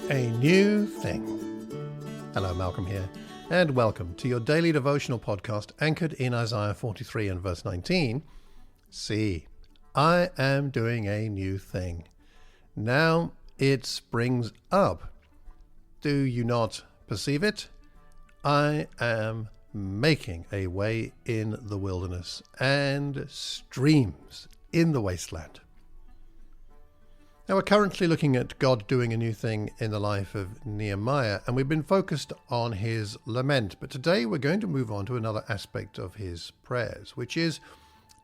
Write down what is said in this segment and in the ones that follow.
A new thing. Hello, Malcolm here, and welcome to your daily devotional podcast anchored in Isaiah 43 and verse 19. See, I am doing a new thing. Now it springs up. Do you not perceive it? I am making a way in the wilderness and streams in the wasteland. Now, we're currently looking at God doing a new thing in the life of Nehemiah, and we've been focused on his lament. But today we're going to move on to another aspect of his prayers, which is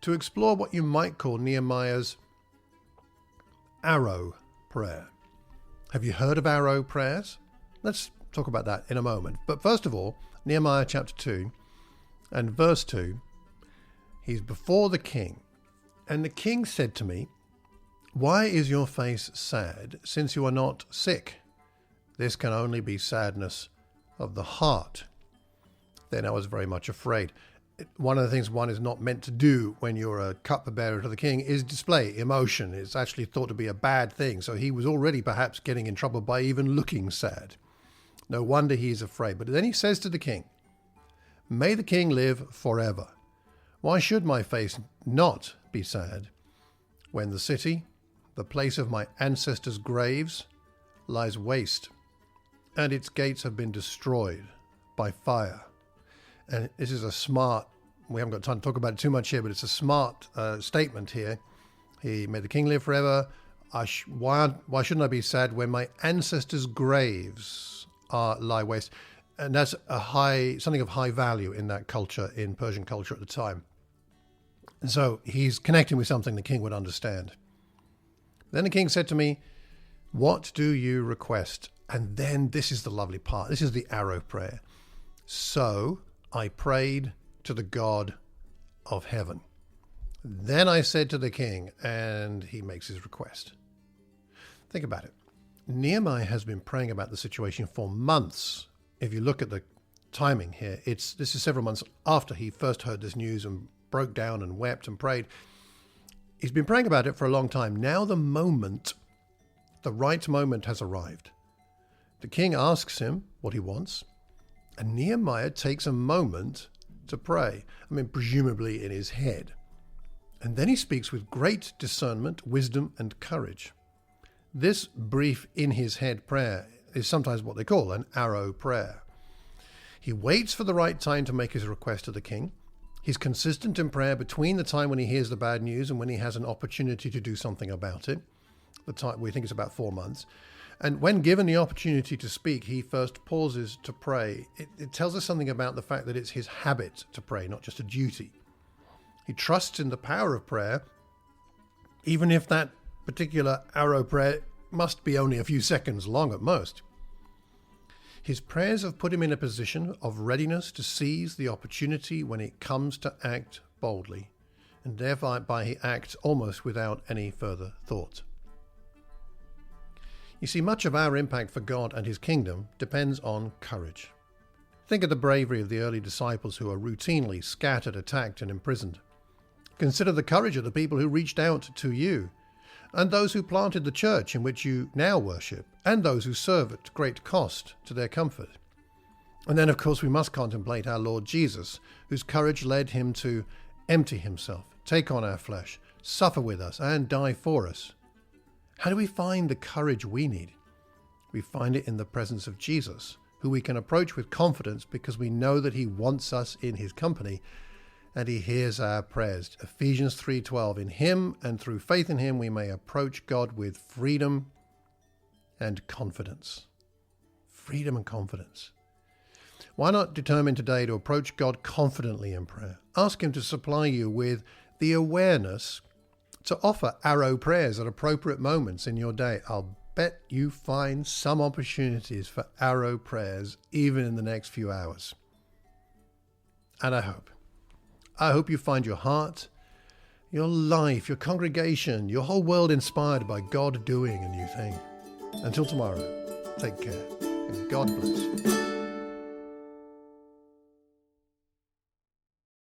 to explore what you might call Nehemiah's arrow prayer. Have you heard of arrow prayers? Let's talk about that in a moment. But first of all, Nehemiah chapter 2 and verse 2, he's before the king. And the king said to me, "Why is your face sad, since you are not sick? This can only be sadness of the heart." Then I was very much afraid. One of the things one is not meant to do when you're a cupbearer to the king is display emotion. It's actually thought to be a bad thing. So he was already perhaps getting in trouble by even looking sad. No wonder he's afraid. But then he says to the king, "May the king live forever. Why should my face not be sad when the city, the place of my ancestors' graves, lies waste, and its gates have been destroyed by fire?" And this is a smart, we haven't got time to talk about it too much here, but it's a smart statement here. May the king live forever. Why shouldn't I be sad when my ancestors' graves lie waste? And that's something of high value in that culture, in Persian culture at the time. And so he's connecting with something the king would understand. Then the king said to me, "What do you request?" And then this is the lovely part. This is the arrow prayer. "So I prayed to the God of heaven. Then I said to the king," and he makes his request. Think about it. Nehemiah has been praying about the situation for months. If you look at the timing here, this is several months after he first heard this news and broke down and wept and prayed. He's been praying about it for a long time. Now the right moment has arrived. The king asks him what he wants, and Nehemiah takes a moment to pray. Presumably in his head. And then he speaks with great discernment, wisdom, and courage. This brief in his head prayer is sometimes what they call an arrow prayer. He waits for the right time to make his request to the king. He's consistent in prayer between the time when he hears the bad news and when he has an opportunity to do something about it. The time, we think it's about 4 months. And when given the opportunity to speak, he first pauses to pray. It tells us something about the fact that it's his habit to pray, not just a duty. He trusts in the power of prayer, even if that particular arrow prayer must be only a few seconds long at most. His prayers have put him in a position of readiness to seize the opportunity when it comes to act boldly, and thereby he acts almost without any further thought. You see, much of our impact for God and his kingdom depends on courage. Think of the bravery of the early disciples who are routinely scattered, attacked, and imprisoned. Consider the courage of the people who reached out to you, and those who planted the church in which you now worship, and those who serve at great cost to their comfort. And then, of course, we must contemplate our Lord Jesus, whose courage led him to empty himself, take on our flesh, suffer with us, and die for us. How do we find the courage we need? We find it in the presence of Jesus, who we can approach with confidence because we know that he wants us in his company and he hears our prayers. Ephesians 3:12, in him and through faith in him we may approach God with freedom and confidence. Freedom and confidence. Why not determine today to approach God confidently in prayer? Ask him to supply you with the awareness to offer arrow prayers at appropriate moments in your day. I'll bet you find some opportunities for arrow prayers even in the next few hours. And I hope you find your heart, your life, your congregation, your whole world inspired by God doing a new thing. Until tomorrow, take care and God bless.